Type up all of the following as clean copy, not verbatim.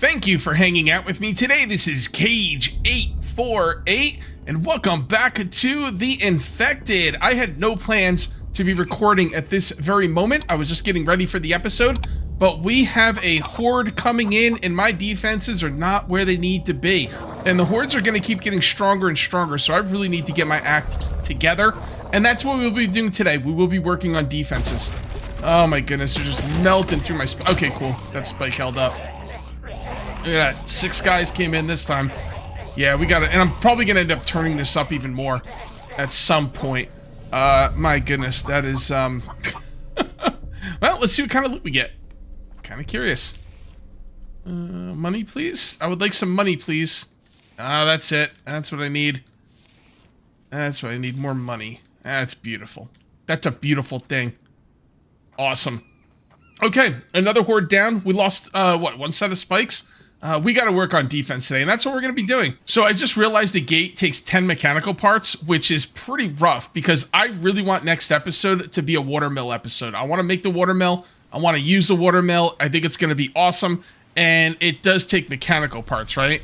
Thank you for hanging out with me today. This is Cage848, and welcome back to The Infected. I had no plans to be recording at this very moment. I was just getting ready for the episode, but we have a horde coming in, and my defenses are not where they need to be. And the hordes are going to keep getting stronger and stronger, so I really need to get my act together, and that's what we'll be doing today. We will be working on defenses. Oh my goodness, they're just melting through my spike. Okay, cool. That spike held up. Look at that. 6 guys came in this time. Yeah, we got it. And I'm probably going to end up turning this up even more at some point. My goodness, that is, well, let's see what kind of loot we get. Kind of curious. Money, please? I would like some money, please. That's it. That's what I need. That's what I need. More money. That's beautiful. That's a beautiful thing. Awesome. Okay, another horde down. We lost, what, 1 set of spikes? We got to work on defense today, and that's what we're going to be doing. So I just realized the gate takes 10 mechanical parts, which is pretty rough, because I really want next episode to be a watermill episode. I want to make the watermill. I want to use the watermill. I think it's going to be awesome, and it does take mechanical parts, right?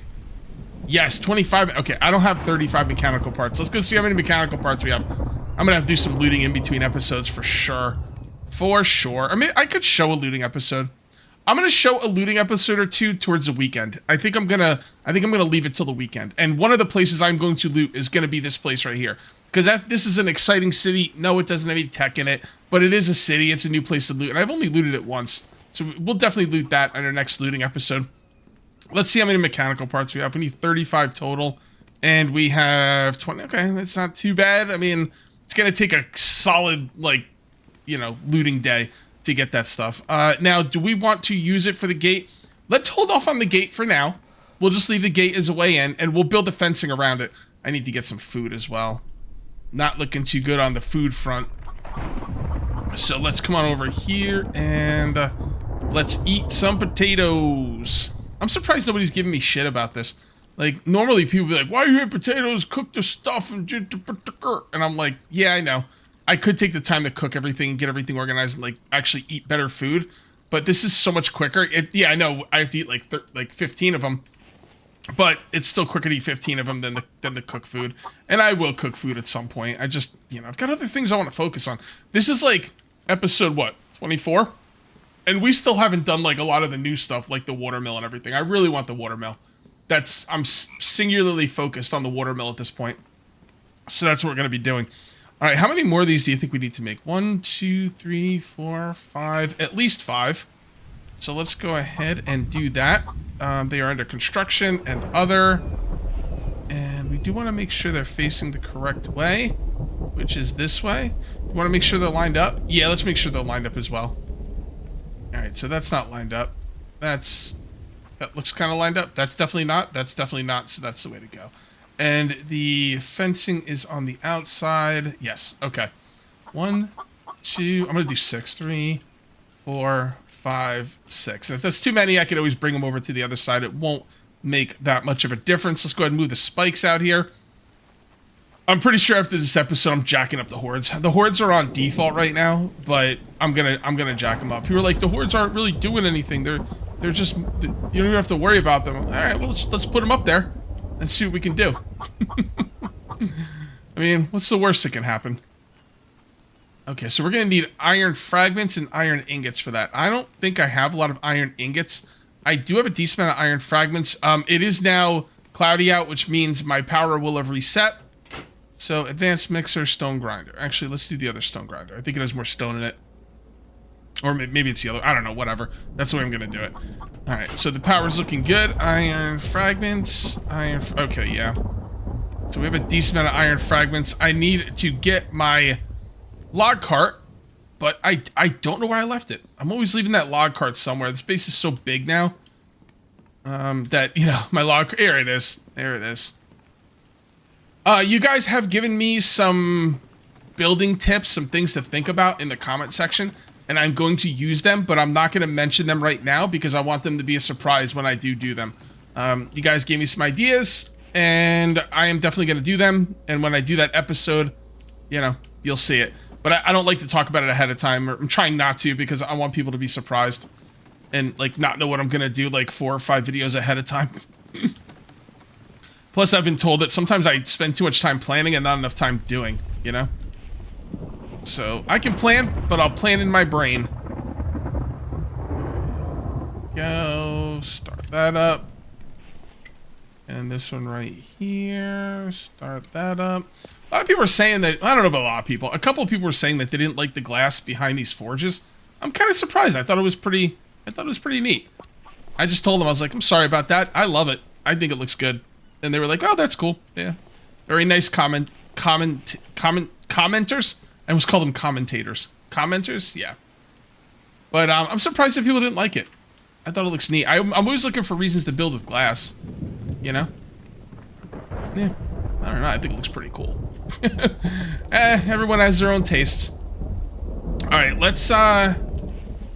Yes, 25. Okay, I don't have 35 mechanical parts. Let's go see how many mechanical parts we have. I'm going to have to do some looting in between episodes for sure. For sure. I mean, I could show a looting episode. I'm gonna show a looting episode or 2 towards the weekend. I think I'm gonna leave it till the weekend. And one of the places I'm going to loot is gonna be this place right here, because this is an exciting city. No, it doesn't have any tech in it, but it is a city. It's a new place to loot, and I've only looted it once, so we'll definitely loot that in our next looting episode. Let's see how many mechanical parts we have. We need 35 total, and we have 20. Okay, that's not too bad. I mean, it's gonna take a solid, like, you know, looting day to get that stuff. Now, do we want to use it for the gate? Let's hold off on the gate for now. We'll just leave the gate as a way in, and we'll build the fencing around it. I need to get some food as well. Not looking too good on the food front. So let's come on over here, and let's eat some potatoes. I'm surprised nobody's giving me shit about this. Like, normally people be like, why are you eating potatoes? Cook the stuff, and I'm like, yeah, I know. I could take the time to cook everything and get everything organized and, like, actually eat better food, but this is so much quicker. Yeah, I know I have to eat like 15 of them, but it's still quicker to eat 15 of them than to cook food. And I will cook food at some point. I just, you know, I've got other things I want to focus on. This is like episode, what, 24? And we still haven't done, like, a lot of the new stuff, like the watermill and everything. I really want the watermill. I'm singularly focused on the watermill at this point. So that's what we're going to be doing. All right, how many more of these do you think we need to make? 1, 2, 3, 4, 5, at least 5. So let's go ahead and do that. They are under construction and other. And we do want to make sure they're facing the correct way, which is this way. You want to make sure they're lined up? Yeah, let's make sure they're lined up as well. All right, so that's not lined up. That looks kind of lined up. That's definitely not. That's definitely not, so that's the way to go. And the fencing is on the outside. Yes, okay. 1, 2, I'm going to do 6. 3, 4, 5, 6. And if that's too many, I could always bring them over to the other side. It won't make that much of a difference. Let's go ahead and move the spikes out here. I'm pretty sure after this episode, I'm jacking up the hordes. The hordes are on default right now, but I'm gonna jack them up. People are like, the hordes aren't really doing anything. They're just, you don't even have to worry about them. All right, well, let's put them up there and see what we can do. I mean, what's the worst that can happen? Okay, so we're going to need iron fragments and iron ingots for that. I don't think I have a lot of iron ingots. I do have a decent amount of iron fragments. It is now cloudy out, which means my power will have reset. So, advanced mixer, stone grinder. Actually, let's do the other stone grinder. I think it has more stone in it. Or maybe it's the other. I don't know, whatever. That's the way I'm going to do it. Alright, so the power's looking good. Iron fragments. Okay, yeah. So we have a decent amount of iron fragments. I need to get my log cart, but I don't know where I left it. I'm always leaving that log cart somewhere. This base is so big now that, you know, my log... Here it is. There it is. You guys have given me some building tips, some things to think about in the comment section, and I'm going to use them, but I'm not going to mention them right now because I want them to be a surprise when I do them. You guys gave me some ideas, and I am definitely going to do them, and when I do that episode, you know, you'll see it. But I don't like to talk about it ahead of time, or I'm trying not to because I want people to be surprised. and like not know what I'm gonna do like 4 or 5 videos ahead of time. Plus, I've been told that sometimes I spend too much time planning and not enough time doing, you know? So, I can plan, but I'll plan in my brain. Go, start that up. And this one right here, start that up. A lot of people are saying that, I don't know about a lot of people, a couple of people were saying that they didn't like the glass behind these forges. I'm kind of surprised. I thought it was pretty neat. I just told them, I was like, I'm sorry about that. I love it. I think it looks good. And they were like, oh, that's cool. Yeah. Very nice commenters. I almost call them commentators. Commenters? Yeah. But I'm surprised that people didn't like it. I thought it looks neat. I'm always looking for reasons to build with glass. You know? Yeah. I don't know. I think it looks pretty cool. Everyone has their own tastes. Alright, let's, why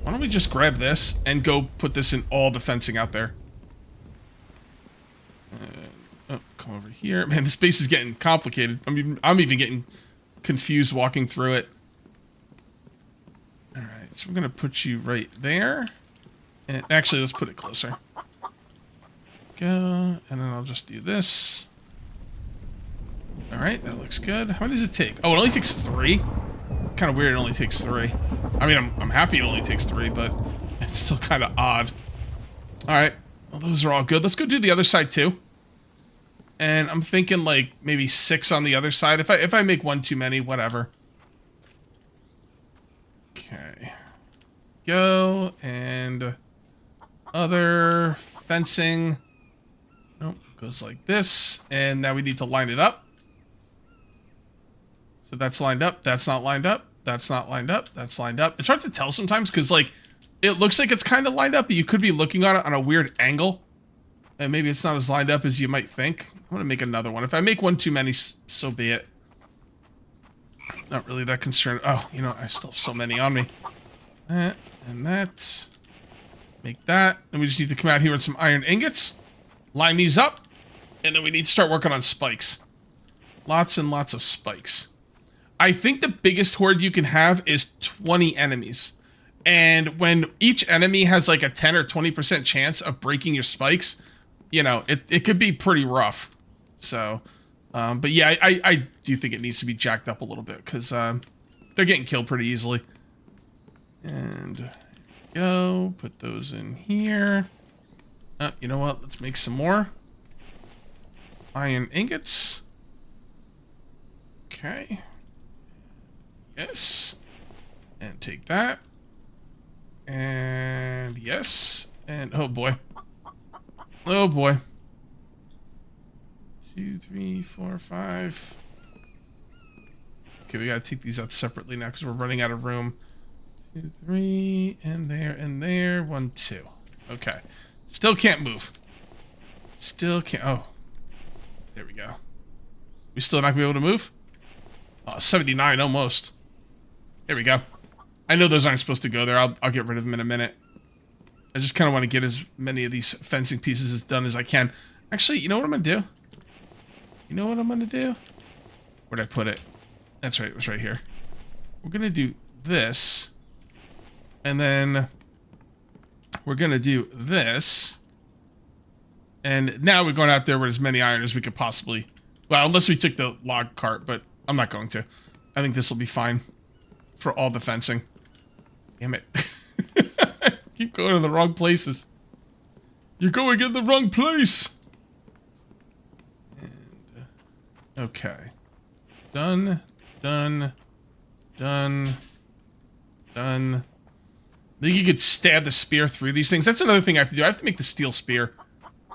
don't we just grab this and go put this in all the fencing out there. Oh, come over here. Man, this base is getting complicated. I'm even getting confused walking through it. Alright, so we're gonna put you right there. And actually, let's put it closer. Go, and then I'll just do this. Alright, that looks good. How many does it take? Oh, it only takes 3? It's kind of weird it only takes 3. I mean, I'm happy it only takes 3, but it's still kind of odd. Alright, well, those are all good. Let's go do the other side, too. And I'm thinking, like, maybe 6 on the other side. If I make 1 too many, whatever. Okay. Go, and other fencing. Nope, goes like this. And now we need to line it up. So that's lined up, that's not lined up, that's not lined up, that's lined up. It's hard to tell sometimes because, like, it looks like it's kind of lined up, but you could be looking on it on a weird angle. And maybe it's not as lined up as you might think. I'm going to make another one. If I make 1 too many, so be it. Not really that concerned. Oh, you know, I still have so many on me. That and that. Make that. And we just need to come out here with some iron ingots. Line these up. And then we need to start working on spikes. Lots and lots of spikes. I think the biggest horde you can have is 20 enemies. And when each enemy has like a 10 or 20% chance of breaking your spikes, you know, it could be pretty rough. So, but yeah, I do think it needs to be jacked up a little bit because they're getting killed pretty easily. And go, put those in here. You know what? Let's make some more iron ingots. Okay. Yes. And take that. And yes. And oh boy. Oh boy. 2, 3, 4, 5. Okay, we gotta take these out separately now because we're running out of room. 2, 3, and there. 1, 2. Okay. Still can't move. Still can't. Oh. There we go. We still not gonna be able to move? Oh, 79 almost. There we go. I know those aren't supposed to go there. I'll get rid of them in a minute. I just kind of want to get as many of these fencing pieces as done as I can. Actually, you know what I'm going to do? You know what I'm going to do? Where'd I put it? That's right. It was right here. We're going to do this. And then we're going to do this. And now we're going out there with as many iron as we could possibly. Well, unless we took the log cart, but I'm not going to. I think this will be fine for all the fencing. Damn it. Keep going to the wrong places. You're going in the wrong place. And, okay. Done. Done. Done. Done. I think you could stab the spear through these things. That's another thing I have to do. I have to make the steel spear.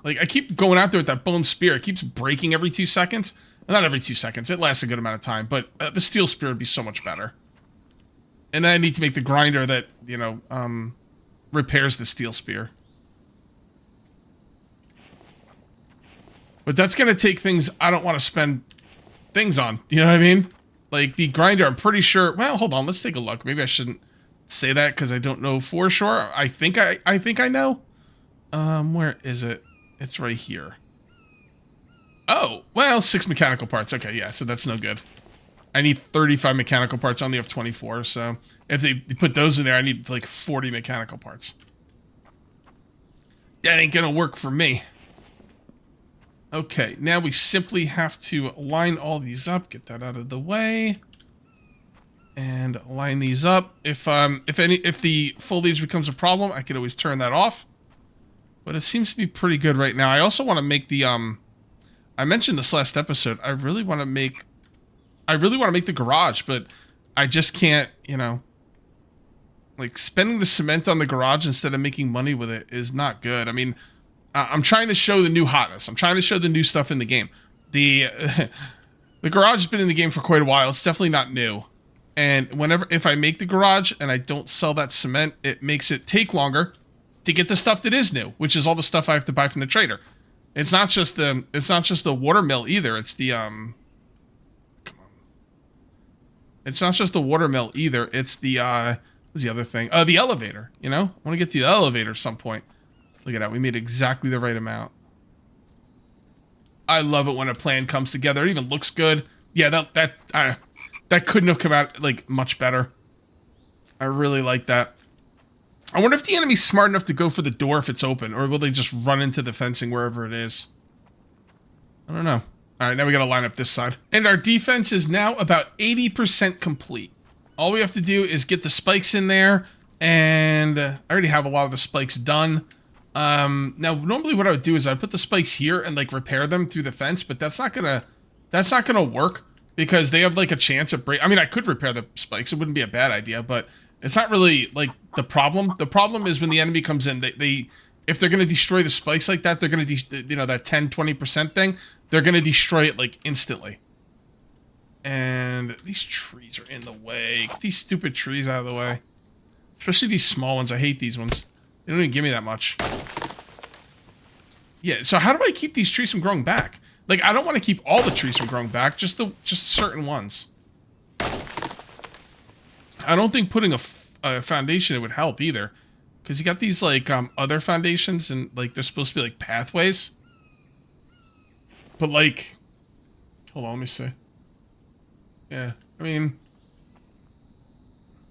Like, I keep going out there with that bone spear. It keeps breaking every 2 seconds. Well, not every 2 seconds. It lasts a good amount of time. But the steel spear would be so much better. And then I need to make the grinder that, you know, repairs the steel spear. But that's going to take things I don't want to spend things on. You know what I mean? Like, the grinder, I'm pretty sure... Well, hold on. Let's take a look. Maybe I shouldn't say that because I don't know for sure. I think I know. Where is it? It's right here. Oh, well, 6 mechanical parts. Okay, yeah, so that's no good. I need 35 mechanical parts. I only have 24, so if they put those in there, I need like 40 mechanical parts. That ain't gonna work for me. Okay, now we simply have to line all these up, get that out of the way. And line these up. If the foliage becomes a problem, I could always turn that off. But it seems to be pretty good right now. I also want to make the I mentioned this last episode. I really want to make the garage, but I just can't, you know, like spending the cement on the garage instead of making money with it is not good. I mean, I'm trying to show the new hotness. I'm trying to show the new stuff in the game. The garage has been in the game for quite a while. It's definitely not new. And if I make the garage and I don't sell that cement, it makes it take longer to get the stuff that is new, which is all the stuff I have to buy from the trader. It's not just the water mill either. It's the It's not just the water mill either. It's the what's the other thing? The elevator. You know, I want to get to the elevator at some point. Look at that. We made exactly the right amount. I love it when a plan comes together. It even looks good. Yeah, that couldn't have come out like much better. I really like that. I wonder if the enemy's smart enough to go for the door if it's open, or will they just run into the fencing wherever it is? I don't know. All right, now we got to line up this side. And our defense is now about 80% complete. All we have to do is get the spikes in there, and I already have a lot of the spikes done. Now, normally what I would do is I'd put the spikes here and like repair them through the fence, but that's not gonna work because they have like a chance at break. I mean, I could repair the spikes; it wouldn't be a bad idea, but it's not really like the problem. The problem is when the enemy comes in, if they're gonna destroy the spikes like that, they're gonna that 10-20% thing. They're gonna destroy it like instantly. And these trees are in the way. Get these stupid trees out of the way. Especially these small ones. I hate these ones. They don't even give me that much. Yeah, so how do I keep these trees from growing back? Like, I don't want to keep all the trees from growing back, just certain ones. I don't think putting a foundation it would help either. Because you got these, like, other foundations, and, like, they're supposed to be, like, pathways. But, like... Hold on, let me see. Yeah, I mean...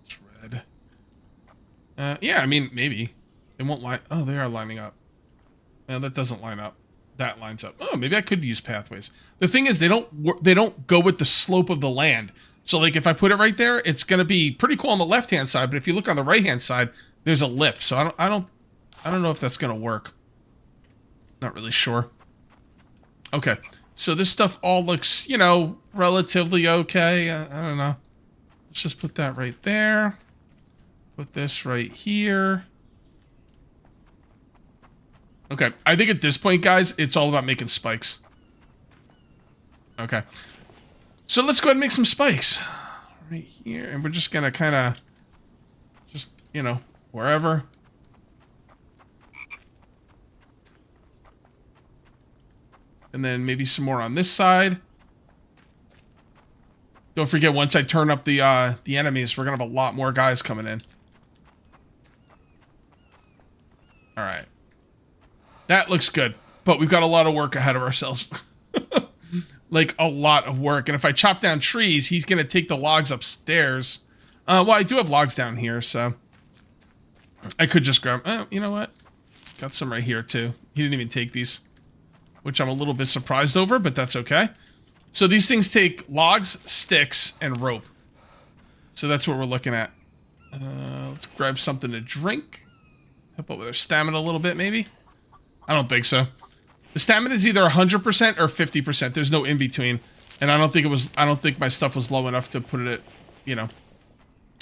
It's red. Yeah, I mean, maybe. It won't line... Oh, they are lining up. No, that doesn't line up. That lines up. Oh, maybe I could use pathways. The thing is, they don't go with the slope of the land. So, like, if I put it right there, it's going to be pretty cool on the left-hand side. But if you look on the right-hand side, there's a lip. So I don't know if that's going to work. Not really sure. Okay. So this stuff all looks, you know, relatively okay. I don't know. Let's just put that right there. Put this right here. Okay, I think at this point, guys, it's all about making spikes. Okay. So let's go ahead and make some spikes. Right here. And we're just going to kind of, just, you know, wherever. And then maybe some more on this side. Don't forget, once I turn up the enemies, we're going to have a lot more guys coming in. All right. That looks good, but we've got a lot of work ahead of ourselves. Like, a lot of work. And if I chop down trees, he's going to take the logs upstairs. Well, I do have logs down here, so... I could just grab... Oh, you know what? Got some right here, too. He didn't even take these. Which I'm a little bit surprised over, but that's okay. So these things take logs, sticks, and rope. So that's what we're looking at. Let's grab something to drink. Help out with our stamina a little bit, maybe? I don't think so. The stamina is either 100% or 50%. There's no in between, and I don't think my stuff was low enough to put it at, you know,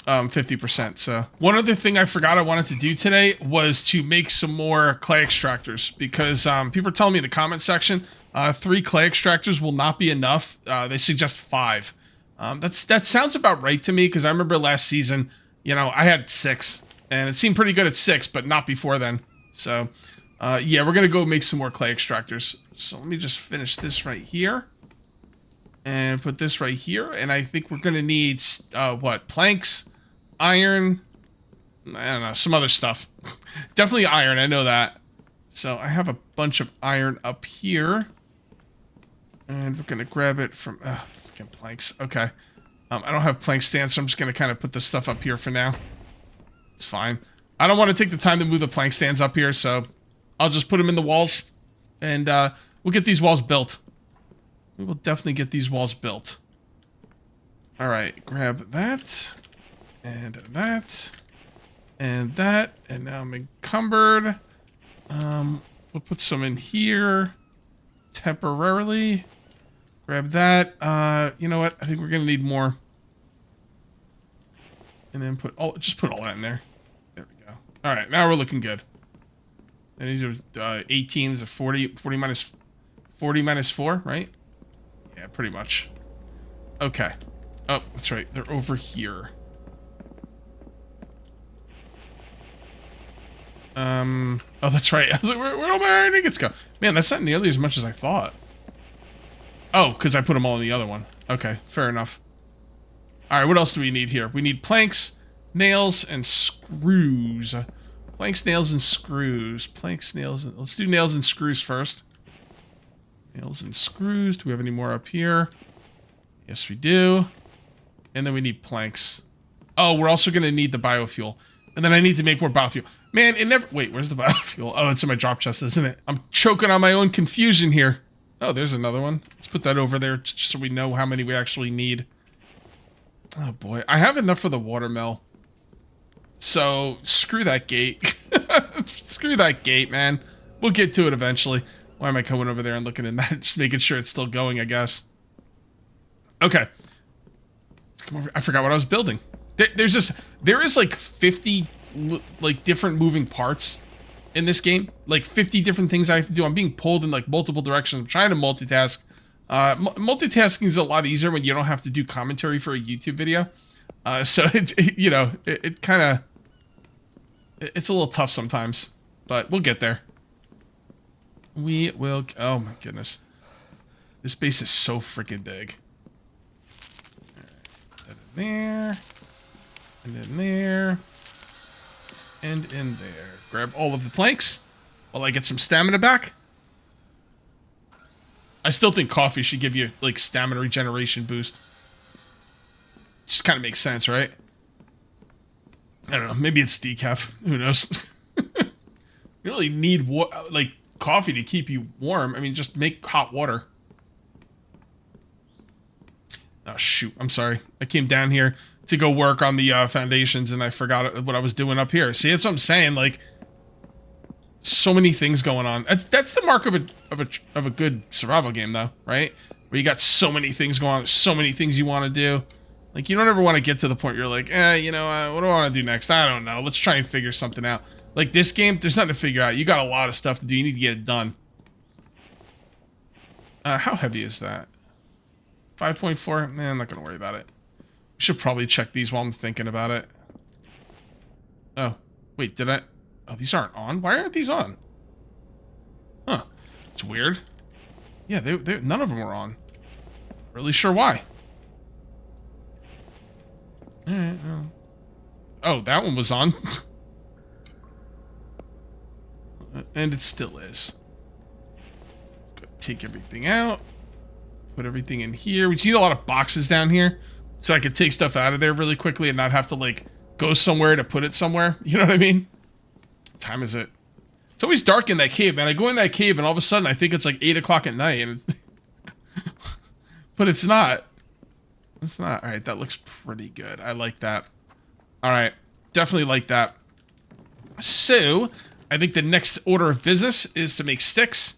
50%. So one other thing I forgot I wanted to do today was to make some more clay extractors, because people are telling me in the comment section 3 clay extractors will not be enough. They suggest 5. That sounds about right to me, because I remember last season, you know, I had 6, and it seemed pretty good at 6, but not before then. So. Yeah, we're going to go make some more clay extractors. So let me just finish this right here. And put this right here. And I think we're going to need, what? Planks, iron, I don't know, some other stuff. Definitely iron, I know that. So I have a bunch of iron up here. And we're going to grab it from, freaking planks. Okay. I don't have plank stands, so I'm just going to kind of put this stuff up here for now. It's fine. I don't want to take the time to move the plank stands up here, so... I'll just put them in the walls, and we'll get these walls built. We will definitely get these walls built. All right, grab that, and that, and that, and now I'm encumbered. We'll put some in here temporarily. Grab that. You know what? I think we're gonna need more. And then just put all that in there. There we go. All right, now we're looking good. And these are 18 is a 40 minus 4, right? Yeah, pretty much. Okay. Oh, that's right. They're over here. Oh, that's right. I was like, where all my ingots go? Man, that's not nearly as much as I thought. Oh, because I put them all in the other one. Okay, fair enough. All right, what else do we need here? We need planks, nails, and screws. Planks, nails, and screws. Planks, nails, and... Let's do nails and screws first. Nails and screws. Do we have any more up here? Yes, we do. And then we need planks. Oh, we're also going to need the biofuel. And then I need to make more biofuel. Man, it never... Wait, where's the biofuel? Oh, it's in my drop chest, isn't it? I'm choking on my own confusion here. Oh, there's another one. Let's put that over there just so we know how many we actually need. Oh, boy. I have enough for the watermill. So, screw that gate. Screw that gate, man. We'll get to it eventually. Why am I coming over there and looking at that? Just making sure it's still going, I guess. Okay. Let's come over. I forgot what I was building. There is like 50 like different moving parts in this game. Like 50 different things I have to do. I'm being pulled in like multiple directions. I'm trying to multitask. Multitasking is a lot easier when you don't have to do commentary for a YouTube video. So it kind of, it's a little tough sometimes, but we'll get there. We will. Oh my goodness. This base is so freaking big. All right, put that in there. And in there. And in there. Grab all of the planks while I get some stamina back. I still think coffee should give you, like, stamina regeneration boost. Just kind of makes sense, right? I don't know. Maybe it's decaf. Who knows? You really need, like, coffee to keep you warm. I mean, just make hot water. Oh, shoot. I'm sorry. I came down here to go work on the foundations, and I forgot what I was doing up here. See, that's what I'm saying. Like, so many things going on. That's the mark of a good survival game, though, right? Where you got so many things going on, so many things you want to do. Like, you don't ever want to get to the point where you're like, what do I want to do next? I don't know. Let's try and figure something out. Like, this game, there's nothing to figure out. You got a lot of stuff to do. You need to get it done. How heavy is that? 5.4? Nah, I'm not going to worry about it. We should probably check these while I'm thinking about it. Oh, wait, did I... Oh, these aren't on? Why aren't these on? Huh. It's weird. Yeah, none of them were on. Really sure why. Alright, well. Oh, that one was on. And it still is. Go take everything out. Put everything in here. We see a lot of boxes down here. So I could take stuff out of there really quickly and not have to, like, go somewhere to put it somewhere. You know what I mean? What time is it? It's always dark in that cave, man. I go in that cave and all of a sudden I think it's like 8 o'clock at night. And it's but it's not. It's not. All right, that looks pretty good. I like that. All right, definitely like that. So, I think the next order of business is to make sticks.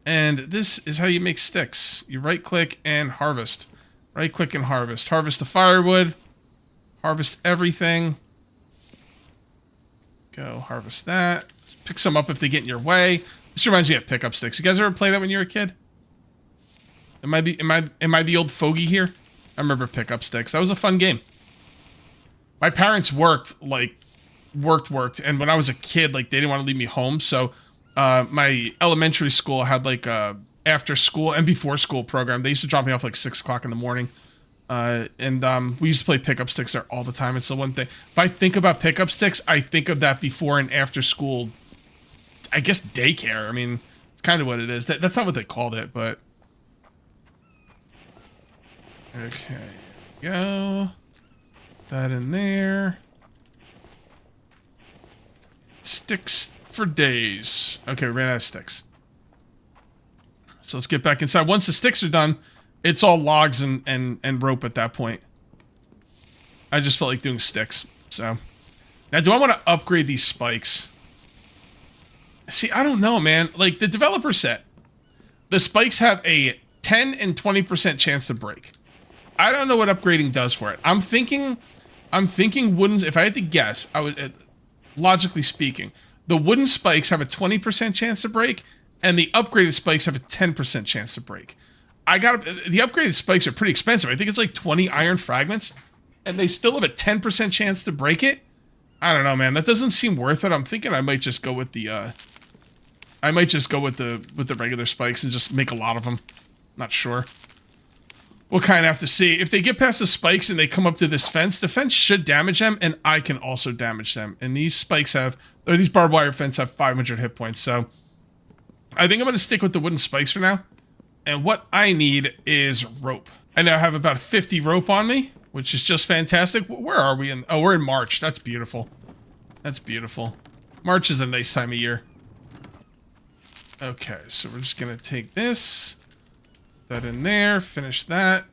And this is how you make sticks. You right-click and harvest. Right-click and harvest. Harvest the firewood. Harvest everything. Go harvest that. Pick some up if they get in your way. This reminds me of pickup sticks. You guys ever play that when you were a kid? Am I the old fogey here? I remember pickup sticks. That was a fun game. My parents worked, and when I was a kid, like, they didn't want to leave me home, so my elementary school had, like, a after school and before school program. They used to drop me off, like, 6 o'clock in the morning, and we used to play pickup sticks there all the time. It's the one thing. If I think about pickup sticks, I think of that before and after school, I guess, daycare. I mean, it's kind of what it is. That's not what they called it, but... Okay, go. That in there. Sticks for days. Okay, we ran out of sticks. So let's get back inside. Once the sticks are done, it's all logs and rope at that point. I just felt like doing sticks. So now, do I want to upgrade these spikes? See, I don't know, man. Like, the developer said, the spikes have a 10 and 20% chance to break. I don't know what upgrading does for it. I'm thinking wooden, if I had to guess, I would, logically speaking, the wooden spikes have a 20% chance to break, and the upgraded spikes have a 10% chance to break. The upgraded spikes are pretty expensive. I think it's like 20 iron fragments, and they still have a 10% chance to break it. I don't know, man. That doesn't seem worth it. I'm thinking I might just go with the, with the regular spikes and just make a lot of them. Not sure. We'll kind of have to see. If they get past the spikes and they come up to this fence, the fence should damage them, and I can also damage them. And these spikes have, or these barbed wire fence have 500 hit points, so I think I'm going to stick with the wooden spikes for now. And what I need is rope. I now have about 50 rope on me, which is just fantastic. Where are we in? Oh, we're in March. That's beautiful. That's beautiful. March is a nice time of year. Okay, so we're just going to take this, put that in there, finish that.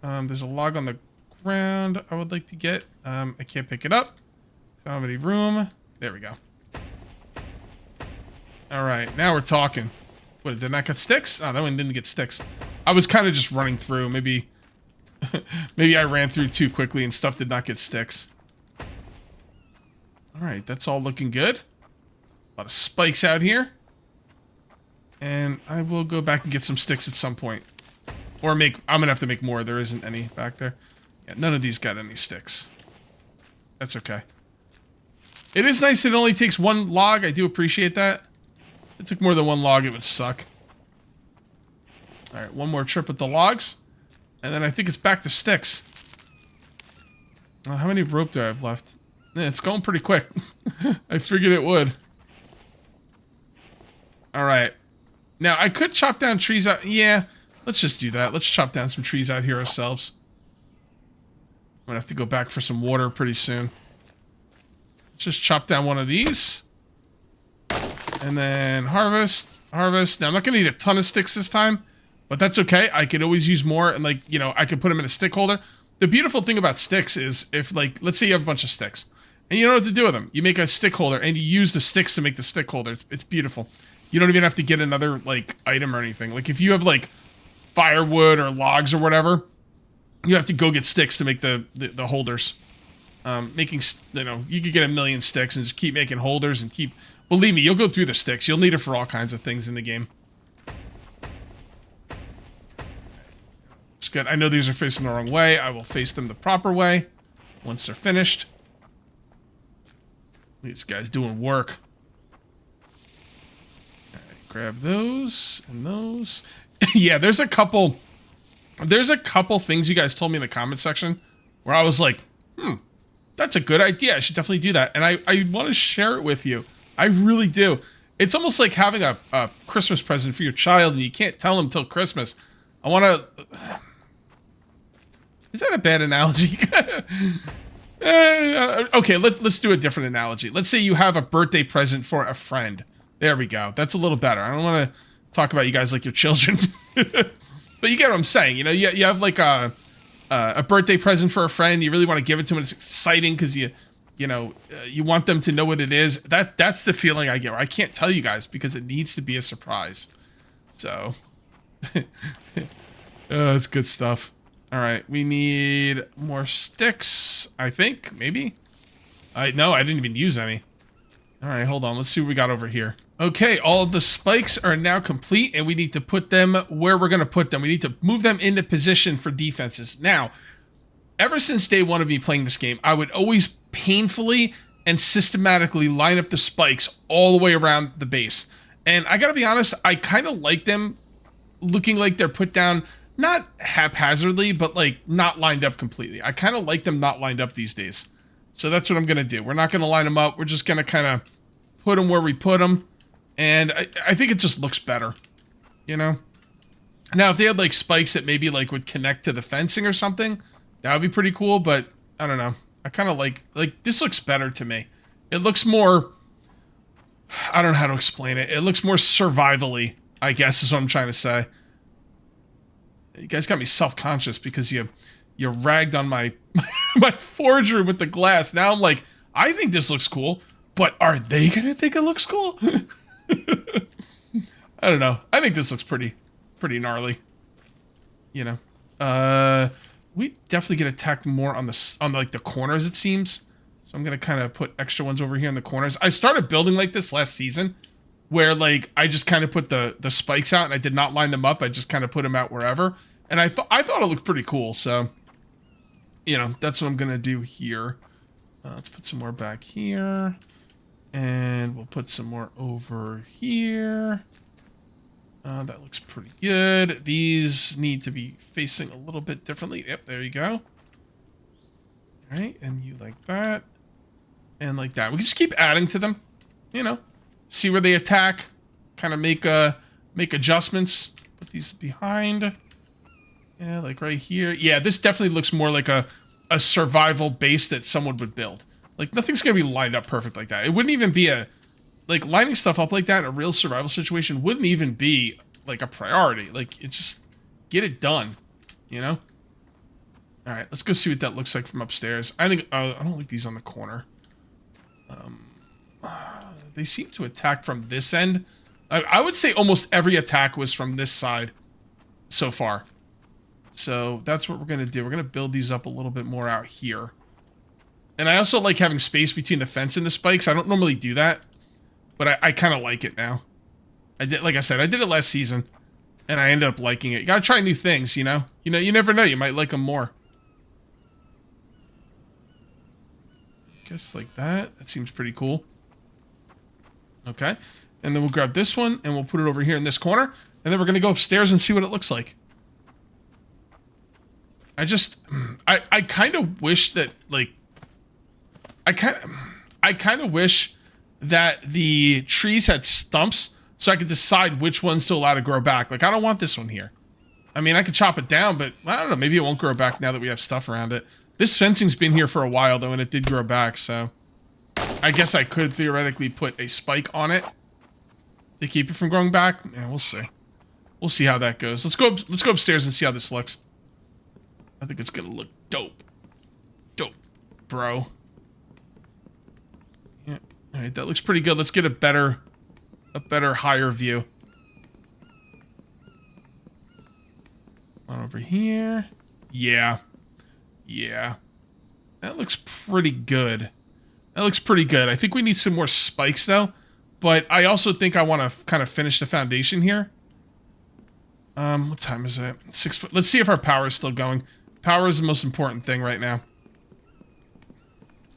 There's a log on the ground I would like to get. I can't pick it up. I don't have any room. There we go. All right, now we're talking. What, did that get sticks? Oh, that one didn't get sticks. I was kind of just running through. Maybe maybe I ran through too quickly and stuff did not get sticks. All right, that's all looking good. A lot of spikes out here. And I will go back and get some sticks at some point. Or I'm gonna have to make more. There isn't any back there. Yeah, none of these got any sticks. That's okay. It is nice that it only takes one log. I do appreciate that. If it took more than one log, it would suck. Alright, one more trip with the logs. And then I think it's back to sticks. Oh, how many rope do I have left? Yeah, it's going pretty quick. I figured it would. Alright. Now, I could chop down trees out. Yeah, let's just do that. Let's chop down some trees out here ourselves. I'm gonna have to go back for some water pretty soon. Let's just chop down one of these. And then harvest, harvest. Now, I'm not gonna need a ton of sticks this time, but that's okay. I could always use more, and like, you know, I could put them in a stick holder. The beautiful thing about sticks is if, like, let's say you have a bunch of sticks, and you don't know what to do with them. You make a stick holder, and you use the sticks to make the stick holder. It's beautiful. You don't even have to get another, like, item or anything. Like, if you have, like, firewood or logs or whatever, you have to go get sticks to make the holders. Making, you know, you could get 1,000,000 sticks and just keep making holders and keep... Believe me, you'll go through the sticks. You'll need it for all kinds of things in the game. It's good. I know these are facing the wrong way. I will face them the proper way once they're finished. These guys doing work. Grab those and those. Yeah, there's a couple things you guys told me in the comment section where I was like, that's a good idea. I should definitely do that. And I want to share it with you. I really do. It's almost like having a Christmas present for your child and you can't tell them till Christmas. I want to... Is that a bad analogy? Okay, let's do a different analogy. Let's say you have a birthday present for a friend. There we go. That's a little better. I don't want to talk about you guys like your children. But you get what I'm saying. You know, you have like a birthday present for a friend. You really want to give it to them. It's exciting because you want them to know what it is. That's the feeling I get. Where I can't tell you guys because it needs to be a surprise. So, that's good stuff. All right, we need more sticks, I think, maybe. No, I didn't even use any. All right, hold on. Let's see what we got over here. Okay, all of the spikes are now complete, and we need to put them where we're going to put them. We need to move them into position for defenses. Now, ever since day one of me playing this game, I would always painfully and systematically line up the spikes all the way around the base. And I got to be honest, I kind of like them looking like they're put down, not haphazardly, but like not lined up completely. I kind of like them not lined up these days. So that's what I'm going to do. We're not going to line them up. We're just going to kind of put them where we put them. And I think it just looks better, you know? Now, if they had like spikes that maybe like would connect to the fencing or something, that would be pretty cool. But I don't know. I kind of like this looks better to me. It looks more, I don't know how to explain it. It looks more survival-y, I guess is what I'm trying to say. You guys got me self-conscious because you ragged on my my forge room with the glass. Now I'm like, I think this looks cool, but are they gonna think it looks cool? I don't know. I think this looks pretty gnarly. You know, we definitely get attacked more on like the corners, it seems. So I'm gonna kind of put extra ones over here in the corners. I started building like this last season, where like I just kind of put the spikes out and I did not line them up. I just kind of put them out wherever, and I thought it looked pretty cool. So, you know, that's what I'm gonna do here. Let's put some more back here, and we'll put some more over here. That looks pretty good. These need to be facing a little bit differently. Yep, there you go. All right, and you like that, and like that. We can just keep adding to them, you know. See where they attack, kind of make adjustments. Put these behind. Yeah, like right here. Yeah, this definitely looks more like a survival base that someone would build. Like, nothing's going to be lined up perfect like that. It wouldn't even be like, lining stuff up like that in a real survival situation wouldn't even be, like, a priority. Like, it's just, get it done, you know? Alright, let's go see what that looks like from upstairs. I think, I don't like these on the corner. They seem to attack from this end. I would say almost every attack was from this side so far. So that's what we're going to do. We're going to build these up a little bit more out here. And I also like having space between the fence and the spikes. I don't normally do that, but I kind of like it now. Like I said, I did it last season, and I ended up liking it. You got to try new things, you know? You never know. You might like them more. Just like that. That seems pretty cool. Okay. And then we'll grab this one, and we'll put it over here in this corner. And then we're going to go upstairs and see what it looks like. I kind of wish that, like... I kind of wish that the trees had stumps so I could decide which ones to allow to grow back. Like, I don't want this one here. I mean, I could chop it down, but I don't know. Maybe it won't grow back now that we have stuff around it. This fencing's been here for a while, though, and it did grow back, so... I guess I could theoretically put a spike on it to keep it from growing back. Yeah, we'll see. We'll see how that goes. Let's go upstairs and see how this looks. I think it's gonna look dope. Dope, bro. Yeah. All right, that looks pretty good. Let's get a better, higher view. One over here. Yeah. Yeah. That looks pretty good. That looks pretty good. I think we need some more spikes, though. But I also think I want to kind of finish the foundation here. What time is it? 6 foot. Let's see if our power is still going. Power is the most important thing right now.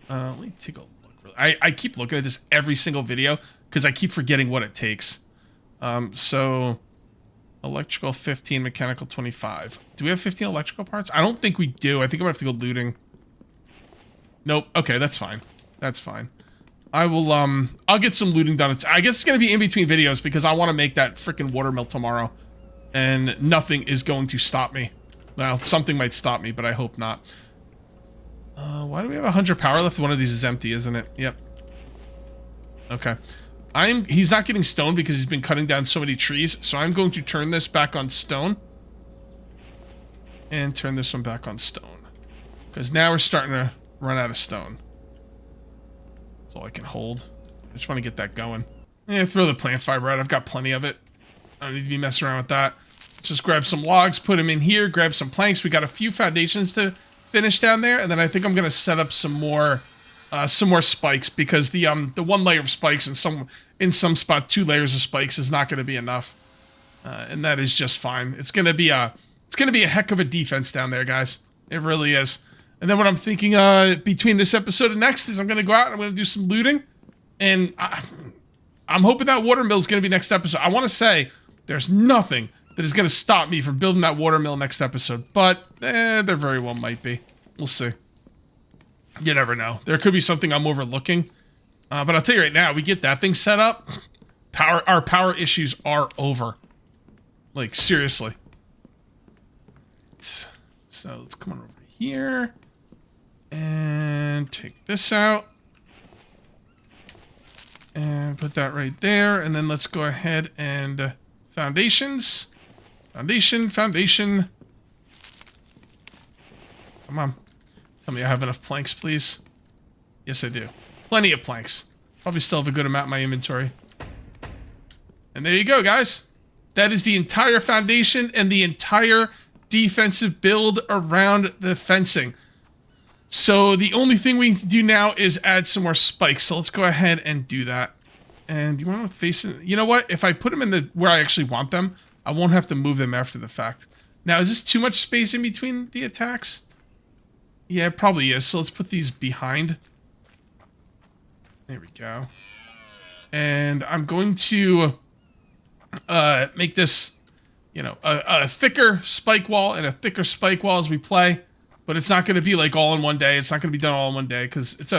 Let me take a look. I keep looking at this every single video because I keep forgetting what it takes. So, electrical 15, mechanical 25. Do we have 15 electrical parts? I don't think we do. I think I'm going to have to go looting. Nope. Okay, that's fine. That's fine. I will, I'll get some looting done. I guess it's going to be in between videos because I want to make that freaking watermill tomorrow. And nothing is going to stop me. Well, something might stop me, but I hope not. Why do we have 100 power left? One of these is empty, isn't it? Yep. Okay. He's not getting stone because he's been cutting down so many trees. So I'm going to turn this back on stone. And turn this one back on stone. Because now we're starting to run out of stone. That's all I can hold. I just want to get that going. Yeah, throw the plant fiber out. I've got plenty of it. I don't need to be messing around with that. Let's just grab some logs, put them in here, grab some planks. We got a few foundations to finish down there, and then I think I'm gonna set up some more spikes because the one layer of spikes and in some spot 2 layers of spikes is not gonna be enough, and that is just fine. It's gonna be a heck of a defense down there, guys. It really is. And then what I'm thinking between this episode and next is I'm gonna go out and I'm gonna do some looting, and I'm hoping that watermill is gonna be next episode. I want to say there's nothing that is going to stop me from building that watermill next episode. But, there very well might be. We'll see. You never know. There could be something I'm overlooking. But I'll tell you right now, we get that thing set up, our power issues are over. Like, seriously. So, let's come on over here. And take this out. And put that right there, and then let's go ahead and foundations. Foundation. Come on. Tell me I have enough planks, please. Yes, I do. Plenty of planks. Probably still have a good amount in my inventory. And there you go, guys. That is the entire foundation and the entire defensive build around the fencing. So the only thing we need to do now is add some more spikes. So let's go ahead and do that. And you want to face it? You know what? If I put them in the where I actually want them, I won't have to move them after the fact. Now, is this too much space in between the attacks? Yeah, it probably is. So let's put these behind. There we go. And I'm going to make this, you know, a thicker spike wall and a thicker spike wall as we play. But it's not going to be like all in one day. It's not going to be done all in one day because it's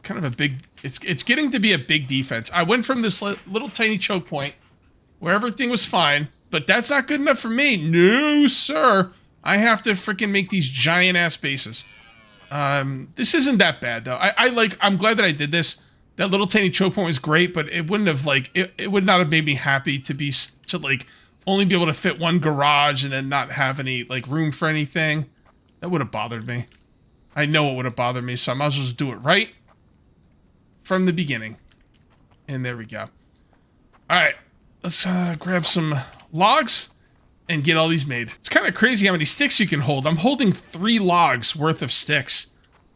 kind of a big... It's getting to be a big defense. I went from this little tiny choke point where everything was fine, but that's not good enough for me. No, sir. I have to freaking make these giant ass bases. This isn't that bad though. I'm glad that I did this. That little tiny choke point was great, but it wouldn't have like it would not have made me happy to like only be able to fit one garage and then not have any like room for anything. That would have bothered me. I know it would have bothered me, so I might as well just do it right from the beginning. And there we go. All right, let's grab some logs and get all these made. It's kind of crazy how many sticks you can hold. I'm holding 3 logs worth of sticks.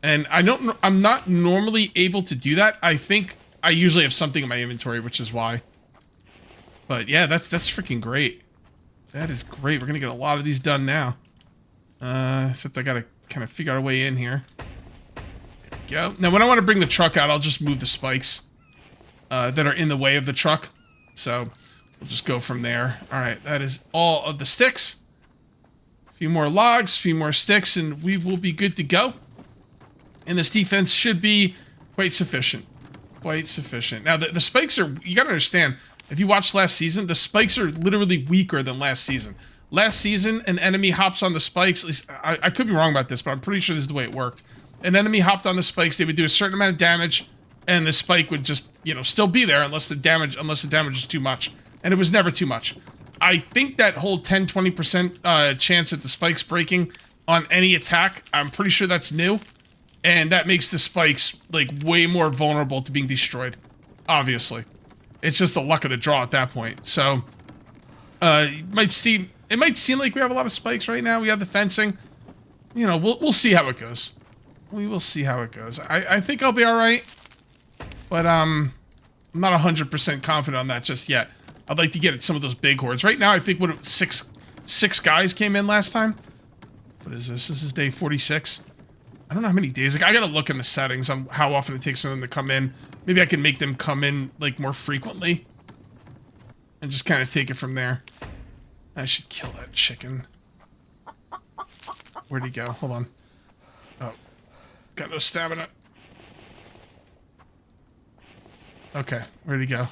And I'm not normally able to do that. I think I usually have something in my inventory, which is why. But yeah, that's freaking great. That is great. We're gonna get a lot of these done now. Except I gotta kind of figure out a way in here. There we go. Now when I want to bring the truck out, I'll just move the spikes that are in the way of the truck. So we'll just go from there. All right, that is all of the sticks. A few more logs, a few more sticks, and we will be good to go. And this defense should be quite sufficient. Quite sufficient. Now, the spikes are... You gotta understand, if you watched last season, the spikes are literally weaker than last season. Last season, an enemy hops on the spikes. At least, I could be wrong about this, but I'm pretty sure this is the way it worked. An enemy hopped on the spikes, they would do a certain amount of damage, and the spike would just, you know, still be there unless the damage is too much. And it was never too much. I think that whole 10-20% chance at the spikes breaking on any attack, I'm pretty sure that's new. And that makes the spikes, like, way more vulnerable to being destroyed. Obviously. It's just the luck of the draw at that point. So, it might seem like we have a lot of spikes right now. We have the fencing. You know, we'll see how it goes. We will see how it goes. I think I'll be alright. But, I'm not 100% confident on that just yet. I'd like to get at some of those big hordes. Right now, I think six guys came in last time. What is this? This is day 46. I don't know how many days. Like, I gotta look in the settings on how often it takes for them to come in. Maybe I can make them come in, like, more frequently. And just kind of take it from there. I should kill that chicken. Where'd he go? Hold on. Oh. Got no stamina. Okay. Where'd he go?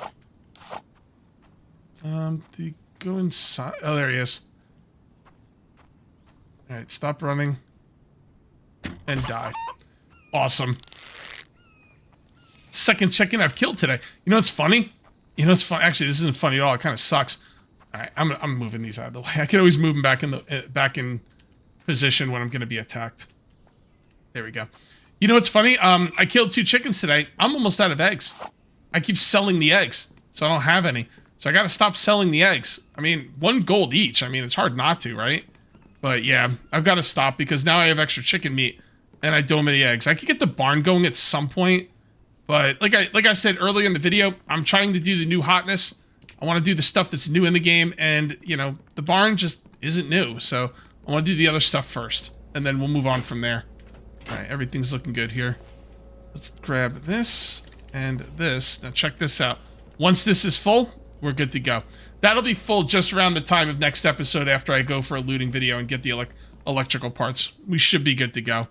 Did he go inside? Oh, there he is. Alright, stop running. And die. Awesome. Second chicken I've killed today. You know what's funny? You know what's funny? Actually, this isn't funny at all. It kind of sucks. All right, I'm moving these out of the way. I can always move them back in position when I'm going to be attacked. There we go. You know what's funny? I killed 2 chickens today. I'm almost out of eggs. I keep selling the eggs, so I don't have any. So I got to stop selling the eggs. I mean, 1 gold each. I mean, it's hard not to, right? But yeah, I've got to stop because now I have extra chicken meat. And I don't have any eggs. I could get the barn going at some point, but like I said earlier in the video, I'm trying to do the new hotness. I want to do the stuff that's new in the game, and you know, the barn just isn't new. So I want to do the other stuff first, and then we'll move on from there. All right, everything's looking good here. Let's grab this and this. Now check this out. Once this is full, we're good to go. That'll be full just around the time of next episode after I go for a looting video and get the electrical parts. We should be good to go.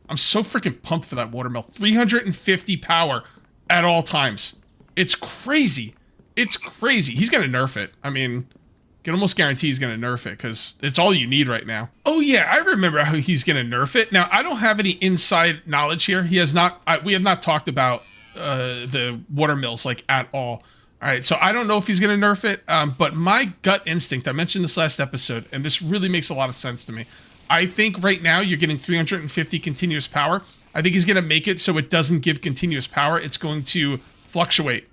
I'm so freaking pumped for that watermill. 350 power at all times. It's crazy. It's crazy. He's going to nerf it. I mean, can almost guarantee he's going to nerf it because it's all you need right now. Oh yeah, I remember how he's going to nerf it. Now, I don't have any inside knowledge here. He has not, we have not talked about the water mills like at all. All right, so I don't know if he's going to nerf it, but my gut instinct, I mentioned this last episode, and this really makes a lot of sense to me. I think right now you're getting 350 continuous power. I think he's going to make it so it doesn't give continuous power. It's going to fluctuate,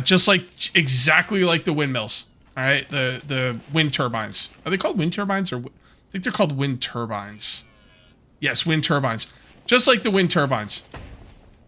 just like exactly like the windmills. All right, the wind turbines. Are they called wind turbines? Or I think they're called wind turbines. Yes, wind turbines. Just like the wind turbines.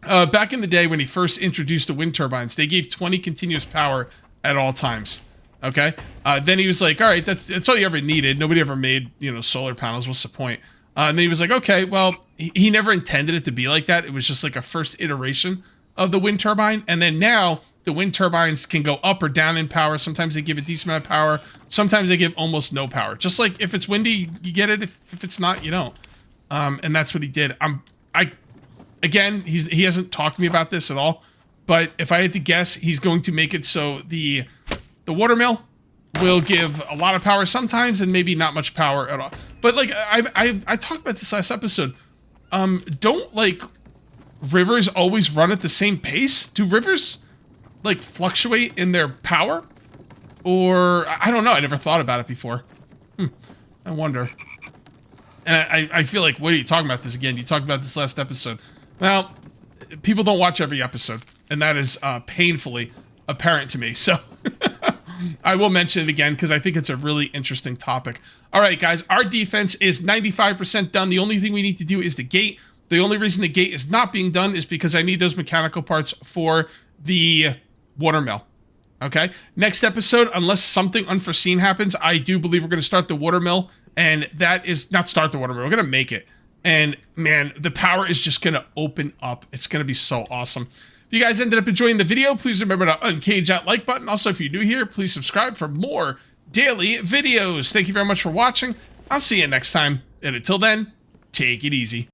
Back in the day when he first introduced the wind turbines, they gave 20 continuous power at all times. Okay? Then he was like, all right, that's all you ever needed. Nobody ever made, solar panels. What's the point? And then he was like, okay, well, he never intended it to be like that. It was just like a first iteration of the wind turbine. And then now the wind turbines can go up or down in power. Sometimes they give a decent amount of power. Sometimes they give almost no power. Just like if it's windy, you get it. If it's not, you don't. And that's what he did. Again, he hasn't talked to me about this at all, but if I had to guess, he's going to make it so the watermill will give a lot of power sometimes and maybe not much power at all. But like I talked about this last episode. Don't like rivers always run at the same pace? Do rivers like fluctuate in their power? Or I don't know. I never thought about it before. I wonder. And I feel like, what are you talking about this again? You talked about this last episode. Well, people don't watch every episode, and that is painfully apparent to me. So I will mention it again because I think it's a really interesting topic. All right, guys, our defense is 95% done. The only thing we need to do is the gate. The only reason the gate is not being done is because I need those mechanical parts for the watermill. Okay? Next episode, unless something unforeseen happens, I do believe we're going to start the watermill, and that is not start the watermill. We're going to make it. And man, the power is just going to open up. It's going to be so awesome. If you guys ended up enjoying the video, please remember to uncage that like button. Also, if you're new here, please subscribe for more daily videos. Thank you very much for watching. I'll see you next time. And until then, take it easy.